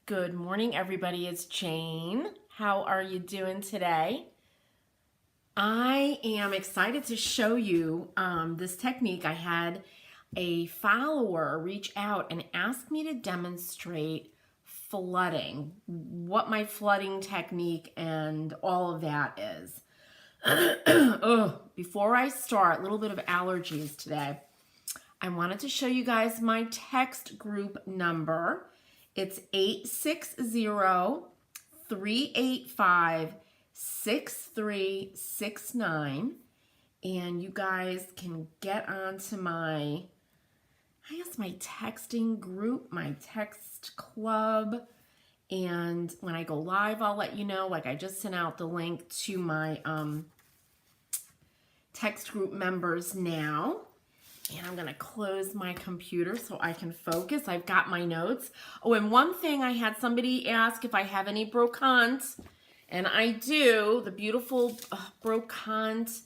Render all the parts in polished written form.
Good morning, everybody. It's Jane. How are you doing today? I am excited to show you this technique. I had a follower reach out and ask me to demonstrate flooding, what my flooding technique and all of that is. Before I start, a little bit of allergies today. I wanted to show you guys my text group number. It's 860-385-6369. And you guys can get onto my texting group, my text club. And when I go live, I'll let you know. Like I just sent out the link to my text group members now. And I'm gonna close my computer so I can focus. I've got my notes. Oh, and one thing, I had somebody ask if I have any brocante, and I do, the beautiful brocante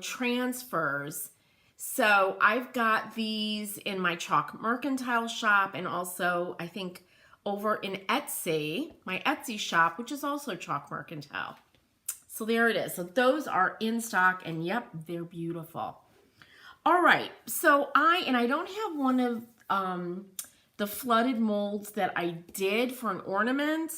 transfers. So I've got these in my Chalk Mercantile shop, and also I think over in Etsy, my Etsy shop, which is also Chalk Mercantile. So there it is. So those are in stock, and yep, they're beautiful. All right, so I don't have one of the flooded molds that I did for an ornament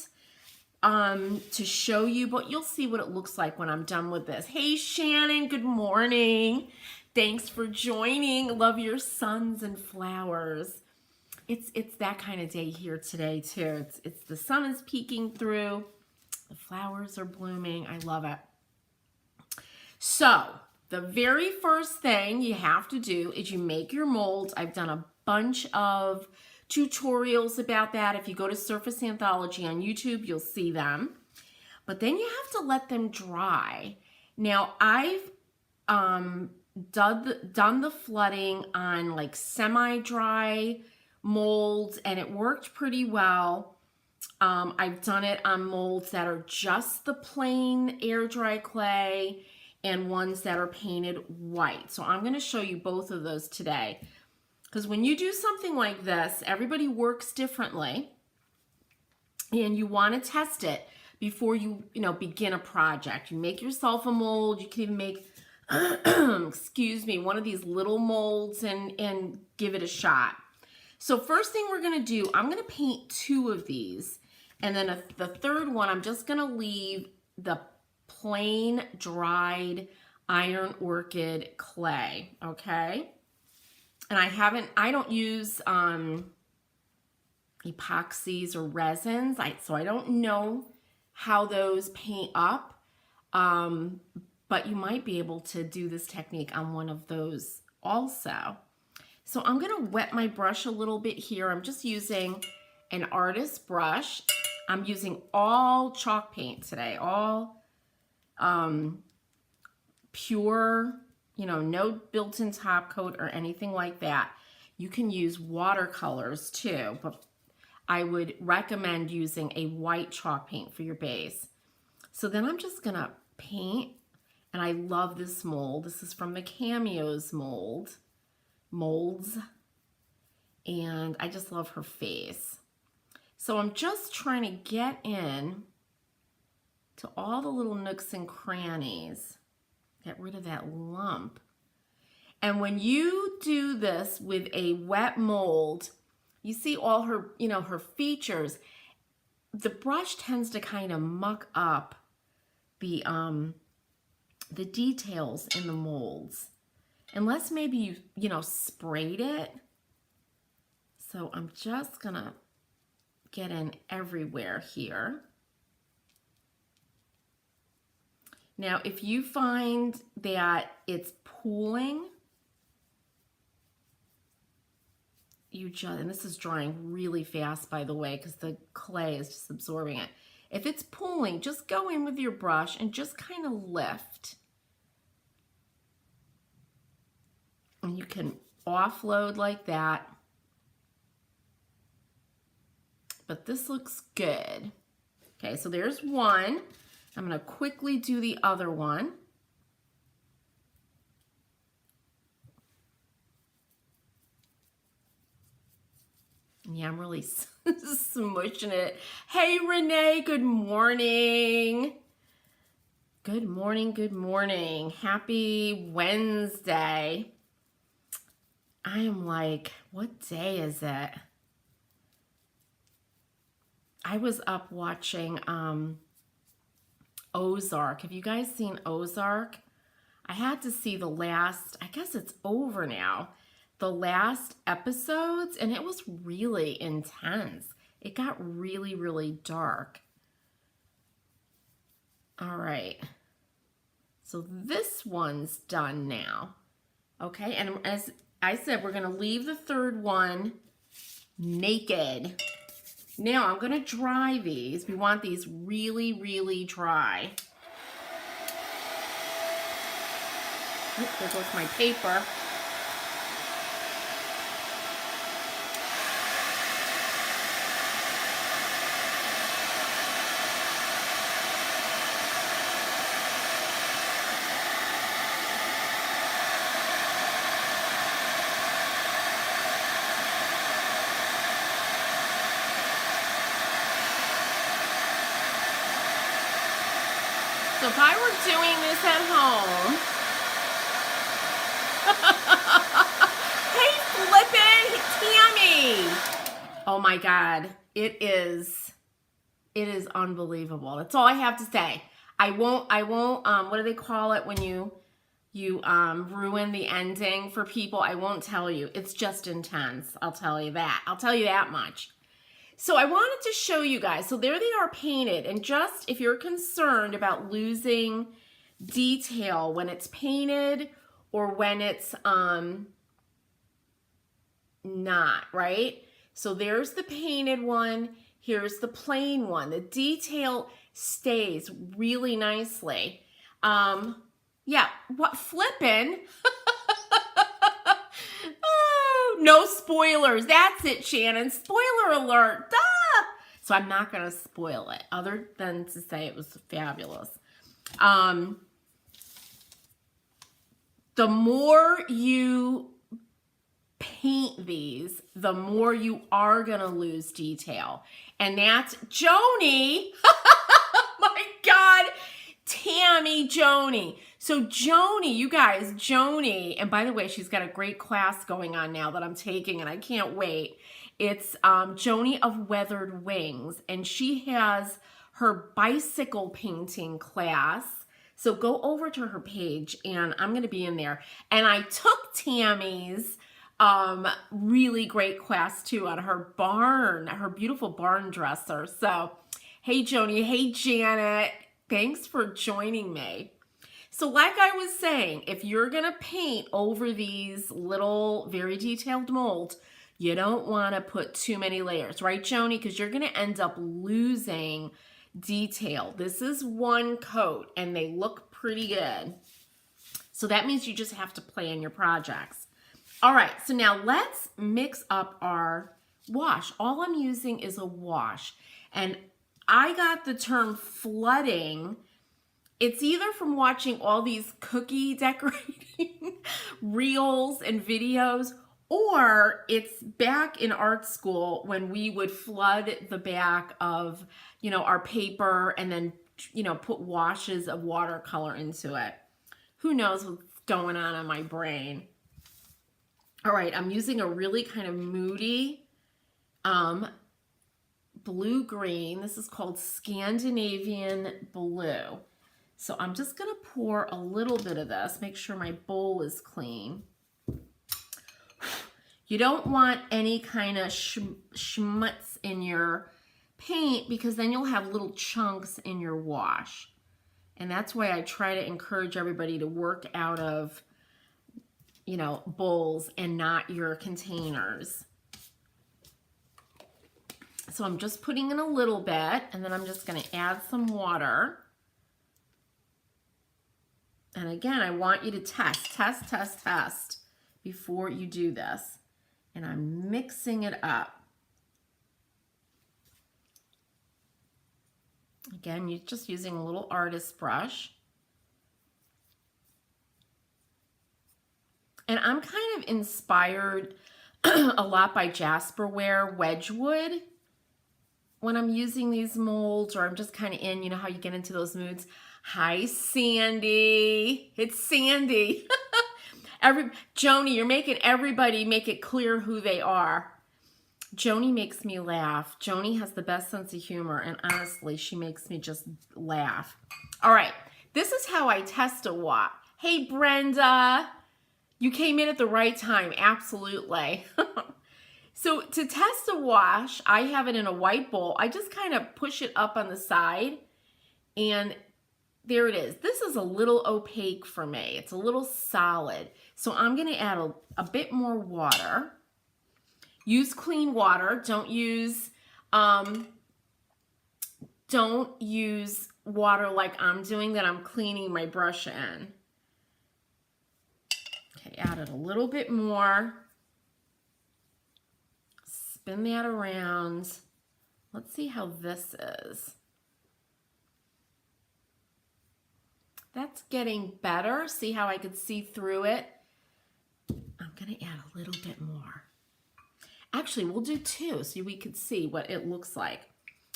to show you, but you'll see what it looks like when I'm done with this. Hey, Shannon, good morning. Thanks for joining. Love your suns and flowers. It's that kind of day here today, too. It's the sun is peeking through. The flowers are blooming. I love it. So the very first thing you have to do is you make your molds. I've done a bunch of tutorials about that. If you go to Surface Anthology on YouTube, you'll see them. But then you have to let them dry. Now, I've done the flooding on like semi-dry molds, and it worked pretty well. I've done it on molds that are just the plain air dry clay, and ones that are painted white. So I'm gonna show you both of those today. Because when you do something like this, everybody works differently, and you wanna test it before you begin a project. You make yourself a mold, you can even make, excuse me, one of these little molds and give it a shot. So first thing we're gonna do, I'm gonna paint 2 of these, and then the third one, I'm just gonna leave the plain dried iron orchid clay, okay? And I don't use epoxies or resins, so I don't know how those paint up, but you might be able to do this technique on one of those also. So I'm gonna wet my brush a little bit here. I'm just using an artist brush. I'm using all chalk paint today, all pure, no built-in top coat or anything like that. You can use watercolors too, but I would recommend using a white chalk paint for your base. So then I'm just gonna paint, and I love this mold. This is from the Cameos molds, and I just love her face. So I'm just trying to get in to all the little nooks and crannies, get rid of that lump. And when you do this with a wet mold, you see all her, her features. The brush tends to kind of muck up the details in the molds, unless maybe you sprayed it. So I'm just gonna get in everywhere here. Now, if you find that it's pooling, and this is drying really fast, by the way, because the clay is just absorbing it. If it's pooling, just go in with your brush and just kind of lift. And you can offload like that. But this looks good. Okay, so there's one. I'm going to quickly do the other one. Yeah, I'm really smushing it. Hey, Renee, good morning. Good morning, good morning. Happy Wednesday. I am like, what day is it? I was up watching Ozark. Have you guys seen Ozark? I had to see the last, I guess it's over now, the last episodes, and it was really intense. It got really, really dark. All right. So this one's done now. Okay, and as I said, we're going to leave the third one naked. Now I'm going to dry these. We want these really, really dry. Oh, there goes my paper. So if I were doing this at home, hey, Flippin', Tammy. Oh my God, it is unbelievable. That's all I have to say. I won't, what do they call it when you ruin the ending for people? I won't tell you. It's just intense. I'll tell you that. I'll tell you that much. So I wanted to show you guys. So there they are painted. And just if you're concerned about losing detail when it's painted or when it's not, right? So there's the painted one. Here's the plain one. The detail stays really nicely. Yeah, what flippin'? No spoilers. That's it, Shannon. Spoiler alert. Ah! So I'm not going to spoil it other than to say it was fabulous. The more you paint these, the more you are going to lose detail. And that's Joni. My God. Tammy Joni. So Joni, you guys, Joni, and by the way, she's got a great class going on now that I'm taking and I can't wait. It's Joni of Weathered Wings, and she has her bicycle painting class. So go over to her page and I'm going to be in there. And I took Tammy's really great class too on her barn, her beautiful barn dresser. So hey Joni, hey Janet, thanks for joining me. So like I was saying, if you're going to paint over these little, very detailed molds, you don't want to put too many layers, right, Joni? Because you're going to end up losing detail. This is one coat, and they look pretty good. So that means you just have to plan your projects. All right, so now let's mix up our wash. All I'm using is a wash. And I got the term flooding. It's either from watching all these cookie decorating reels and videos, or it's back in art school when we would flood the back of, our paper and then, put washes of watercolor into it. Who knows what's going on in my brain? All right, I'm using a really kind of moody blue-green. This is called Scandinavian Blue. So I'm just going to pour a little bit of this, make sure my bowl is clean. You don't want any kind of schmutz in your paint because then you'll have little chunks in your wash. And that's why I try to encourage everybody to work out of, bowls and not your containers. So I'm just putting in a little bit, and then I'm just going to add some water. And again, I want you to test before you do this. And I'm mixing it up. Again, you're just using a little artist brush. And I'm kind of inspired a lot by Jasperware Wedgwood when I'm using these molds, or I'm just kind of in, you know how you get into those moods. Hi, Sandy. It's Sandy. Joni, you're making everybody make it clear who they are. Joni makes me laugh. Joni has the best sense of humor, and honestly, she makes me just laugh. All right, this is how I test a wash. Hey, Brenda, you came in at the right time, absolutely. So to test a wash, I have it in a white bowl. I just kind of push it up on the side, and there it is. This is a little opaque for me. It's a little solid. So I'm going to add a bit more water. Use clean water. Don't use water like I'm doing that I'm cleaning my brush in. Okay, add it a little bit more. Spin that around. Let's see how this is. That's getting better. See how I could see through it? I'm going to add a little bit more. Actually, we'll do two so we could see what it looks like.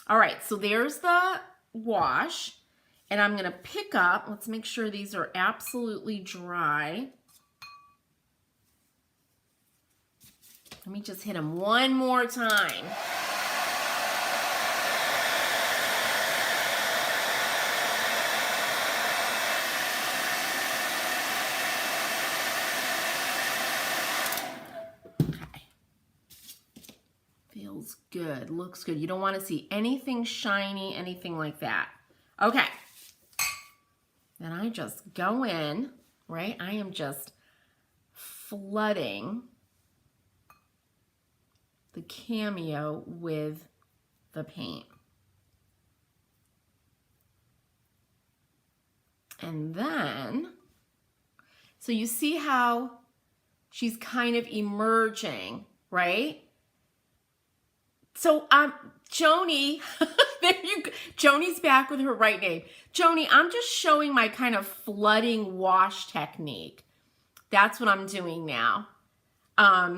All right, so there's the wash. And I'm going to pick up, let's make sure these are absolutely dry. Let me just hit them one more time. Okay. Feels good, looks good. You don't want to see anything shiny, anything like that. Okay. Then I just go in, right? I am just flooding the Cameo with the paint. And then, so you see how she's kind of emerging, right? So Joni, there you go. Joni's back with her right name. Joni, I'm just showing my kind of flooding wash technique. That's what I'm doing now.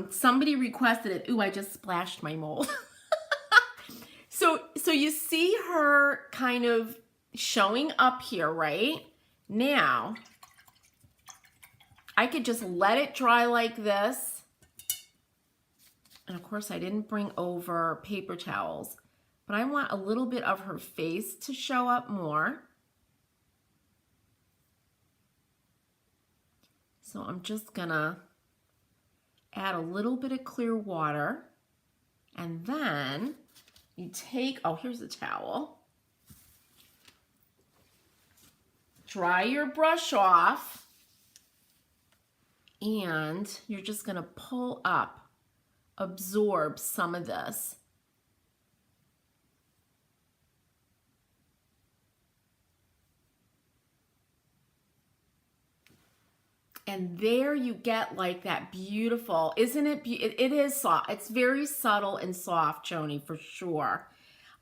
Somebody requested it. Ooh, I just splashed my mold. So you see her kind of showing up here, right? Now, I could just let it dry like this. And of course, I didn't bring over paper towels, but I want a little bit of her face to show up more. So I'm just gonna add a little bit of clear water, and then you take, oh, here's a towel. Dry your brush off, and you're just gonna pull up, absorb some of this. And there you get like that beautiful, isn't it? It is soft. It's very subtle and soft, Joni, for sure.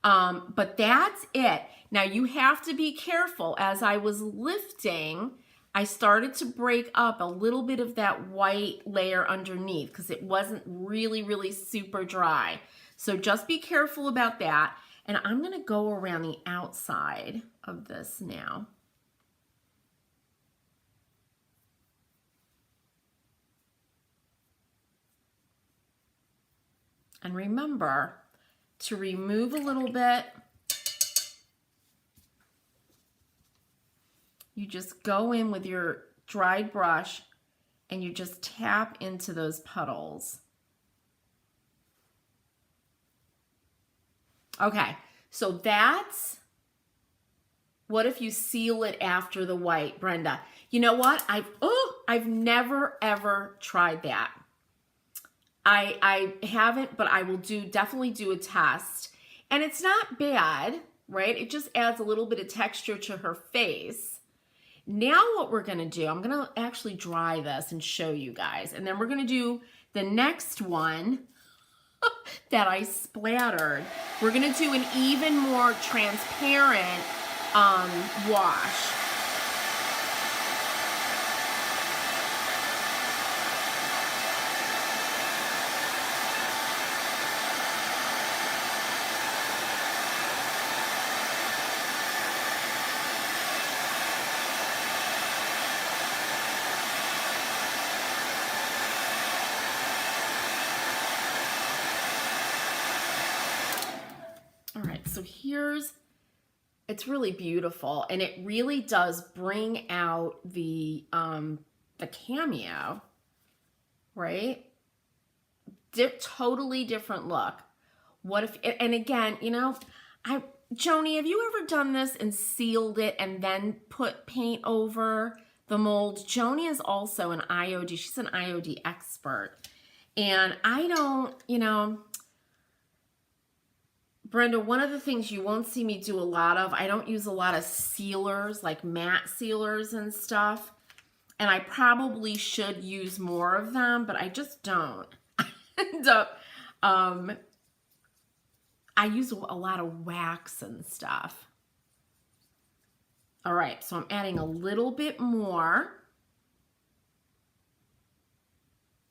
But that's it. Now you have to be careful. As I was lifting, I started to break up a little bit of that white layer underneath because it wasn't really, really super dry. So just be careful about that. And I'm gonna go around the outside of this now. And remember to remove a little bit. You just go in with your dried brush and you just tap into those puddles. Okay, so that's, what if you seal it after the white, Brenda? You know what? I've never ever tried that. I haven't, but I will definitely do a test. And it's not bad, right? It just adds a little bit of texture to her face. Now what we're gonna do, I'm gonna actually dry this and show you guys. And then we're gonna do the next one that I splattered. We're gonna do an even more transparent wash. All right, so it's really beautiful, and it really does bring out the cameo, right? Totally different look. What if, and again, you know, Joni, have you ever done this and sealed it and then put paint over the mold? Joni is also an IOD. She's an IOD expert. And I don't, you know, Brenda, one of the things you won't see me do a lot of, I don't use a lot of sealers, like matte sealers and stuff. And I probably should use more of them, but I just don't. I use a lot of wax and stuff. All right, so I'm adding a little bit more.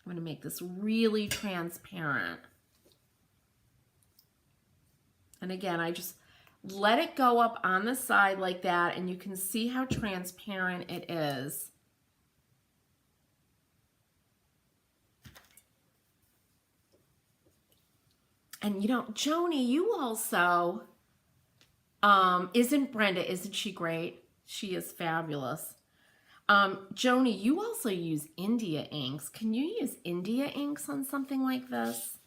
I'm going to make this really transparent. And again, I just let it go up on the side like that, and you can see how transparent it is. And you know, Joni, you also, isn't Brenda, isn't she great? She is fabulous. Joni, you also use India inks. Can you use India inks on something like this?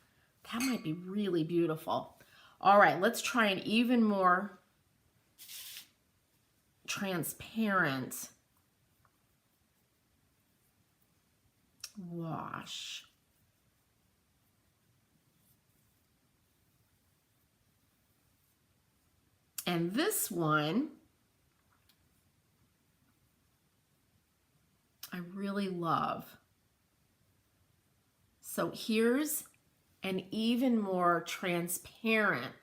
That might be really beautiful. All right, let's try an even more transparent wash. And this one, I really love. So here's an even more transparent.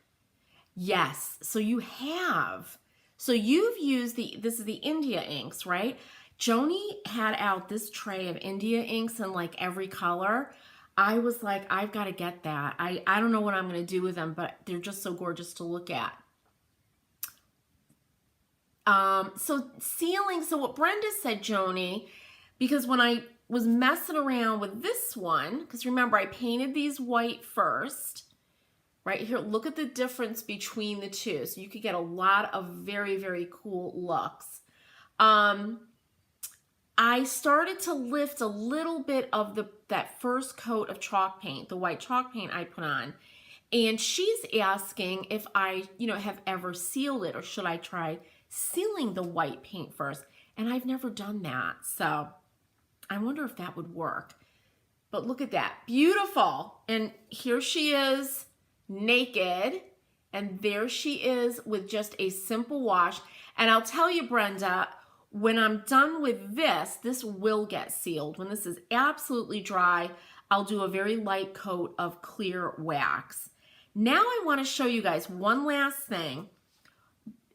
Yes, so you have. So you've used this is the India inks, right? Joni had out this tray of India inks in like every color. I was like, I've got to get that. I don't know what I'm going to do with them, but they're just so gorgeous to look at. So sealing, so what Brenda said, Joni, because when I was messing around with this one, because remember I painted these white first, right here, look at the difference between the two. So you could get a lot of very, very cool looks. I started to lift a little bit of that first coat of chalk paint, the white chalk paint I put on. And she's asking if I, you know, have ever sealed it, or should I try sealing the white paint first? And I've never done that. So I wonder if that would work. But look at that, beautiful. And here she is naked, and there she is with just a simple wash. And I'll tell you, Brenda, when I'm done with this will get sealed. When this is absolutely dry, I'll do a very light coat of clear wax. Now I want to show you guys one last thing.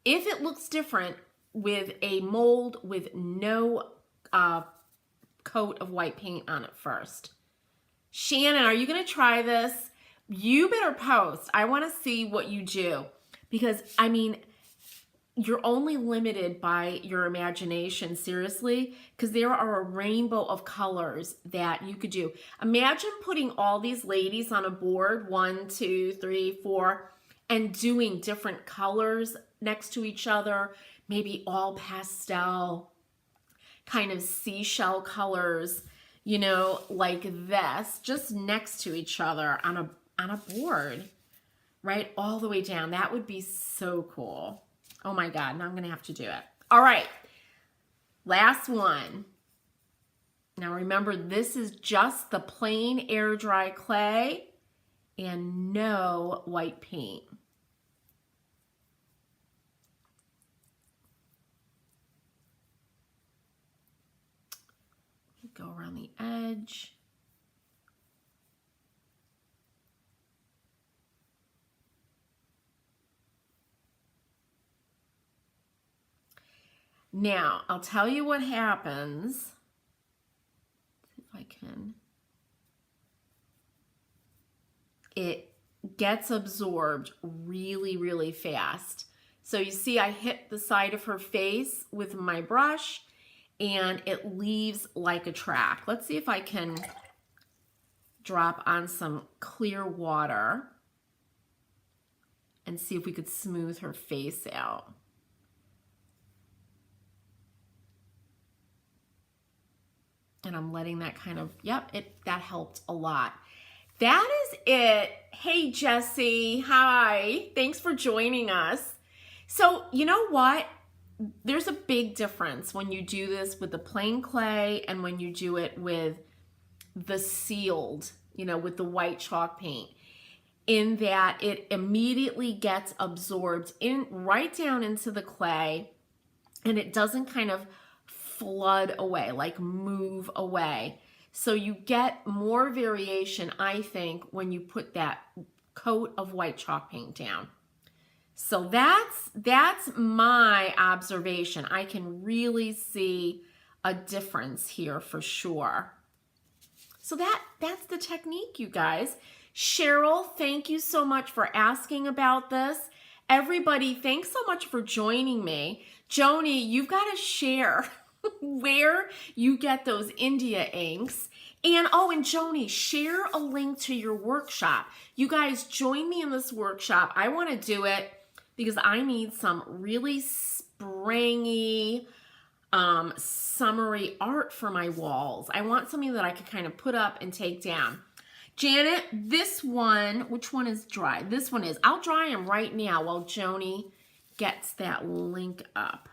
If it looks different with a mold with no coat of white paint on it first. Shannon, are you going to try this? You better post. I want to see what you do, because I mean, you're only limited by your imagination, seriously, because there are a rainbow of colors that you could do. Imagine putting all these ladies on a board, 1, 2, 3, 4, and doing different colors next to each other, maybe all pastel, kind of seashell colors, you know, like this, just next to each other on a board, right? All the way down. That would be so cool. Oh my God, now I'm gonna have to do it. All right, last one. Now remember, this is just the plain air dry clay and no white paint. Go around the edge. Now, I'll tell you what happens. If I can. It gets absorbed really, really fast. So you see I hit the side of her face with my brush, and it leaves like a track. Let's see if I can drop on some clear water and see if we could smooth her face out. And I'm letting that kind of, yep, that helped a lot. That is it. Hey, Jessie. Hi. Thanks for joining us. So, you know what? There's a big difference when you do this with the plain clay and when you do it with the sealed, with the white chalk paint, in that it immediately gets absorbed right down into the clay, and it doesn't kind of flood away, like move away. So you get more variation, I think, when you put that coat of white chalk paint down. So that's my observation. I can really see a difference here for sure. So that's the technique, you guys. Cheryl, thank you so much for asking about this. Everybody, thanks so much for joining me. Joni, you've got to share where you get those India inks. And and Joni, share a link to your workshop. You guys, join me in this workshop. I want to do it because I need some really springy, summery art for my walls. I want something that I could kind of put up and take down. Janet, this one, which one is dry? This one is. I'll dry them right now while Joni gets that link up.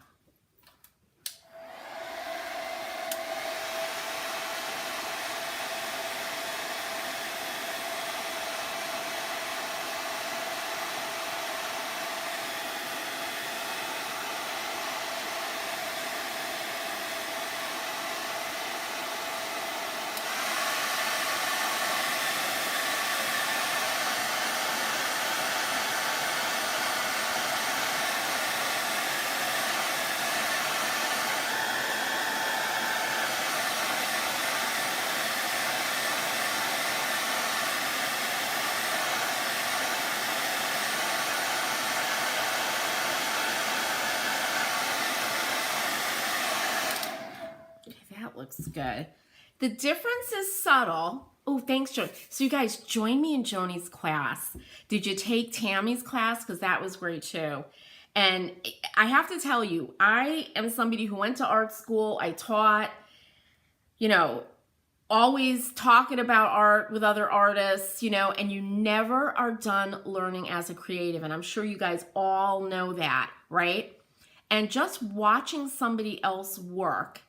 Looks good. The difference is subtle. Oh, thanks, Joni. So you guys, join me in Joni's class. Did you take Tammy's class? Because that was great too. And I have to tell you, I am somebody who went to art school. I taught, always talking about art with other artists, and you never are done learning as a creative. And I'm sure you guys all know that, right? And just watching somebody else work,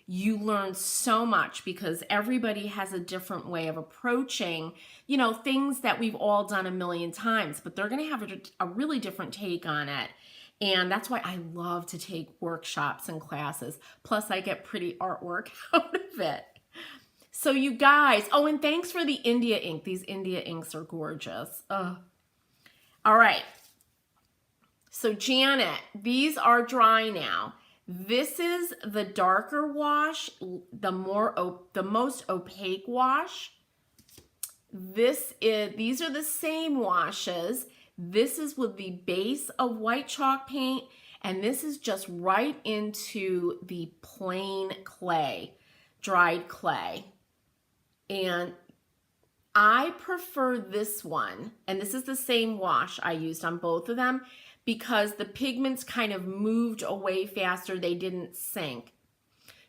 you learn so much because everybody has a different way of approaching, things that we've all done a million times, but they're going to have a really different take on it. And that's why I love to take workshops and classes. Plus I get pretty artwork out of it. So you guys, and thanks for the India ink. These India inks are gorgeous. All right. So Janet, these are dry now. This is the darker wash, the most opaque wash. These are the same washes. This is with the base of white chalk paint, and this is just right into the plain clay, dried clay. And I prefer this one, and this is the same wash I used on both of them, because the pigments kind of moved away faster. They didn't sink.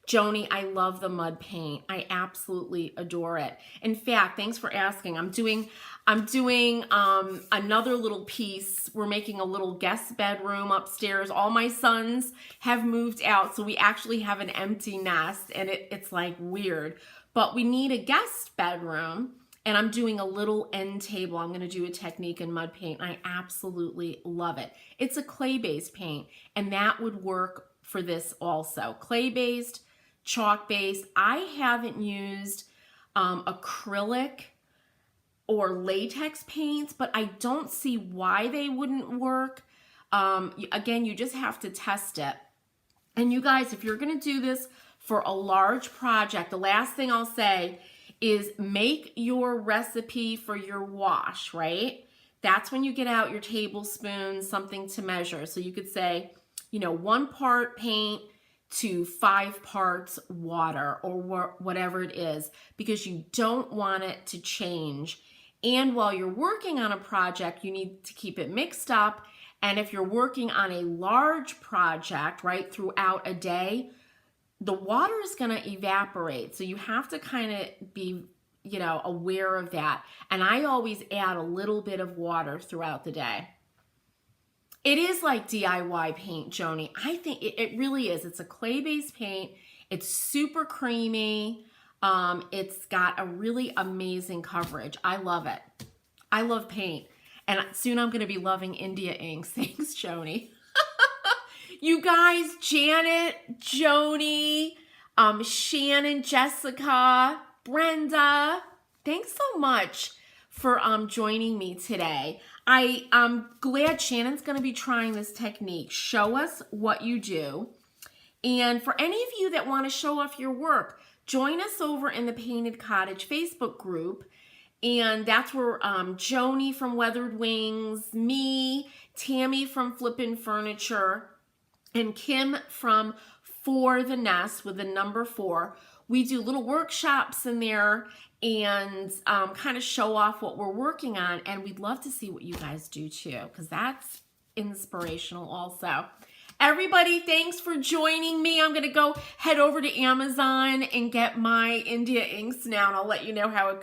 Joni, I love the mud paint. I absolutely adore it. In fact, thanks for asking. I'm doing another little piece. We're making a little guest bedroom upstairs. All my sons have moved out, so we actually have an empty nest, and it's like weird. But we need a guest bedroom. And I'm doing a little end table. I'm going to do a technique in mud paint. I absolutely love it. It's a clay-based paint, and that would work for this also. Clay-based, chalk-based. I haven't used acrylic or latex paints, but I don't see why they wouldn't work. Again, you just have to test it. And you guys, if you're going to do this for a large project, the last thing I'll say is make your recipe for your wash, right? That's when you get out your tablespoon, something to measure. So you could say, 1 part paint to 5 parts water or whatever it is, because you don't want it to change. And while you're working on a project, you need to keep it mixed up. And if you're working on a large project, right, throughout a day, the water is going to evaporate. So you have to kind of be, you know, aware of that. And I always add a little bit of water throughout the day. It is like DIY paint, Joni. I think it really is. It's a clay-based paint. It's super creamy. It's got a really amazing coverage. I love it. I love paint. And soon I'm going to be loving India inks. Thanks, Joni. You guys, Janet, Joni, Shannon, Jessica, Brenda, thanks so much for joining me today. I'm glad Shannon's going to be trying this technique. Show us what you do. And for any of you that want to show off your work, join us over in the Painted Cottage Facebook group. And that's where Joni from Weathered Wings, me, Tammy from Flippin' Furniture, and Kim from For the Nest with the number 4. We do little workshops in there and kind of show off what we're working on. And we'd love to see what you guys do too, because that's inspirational also. Everybody, thanks for joining me. I'm going to go head over to Amazon and get my India inks now, and I'll let you know how it goes.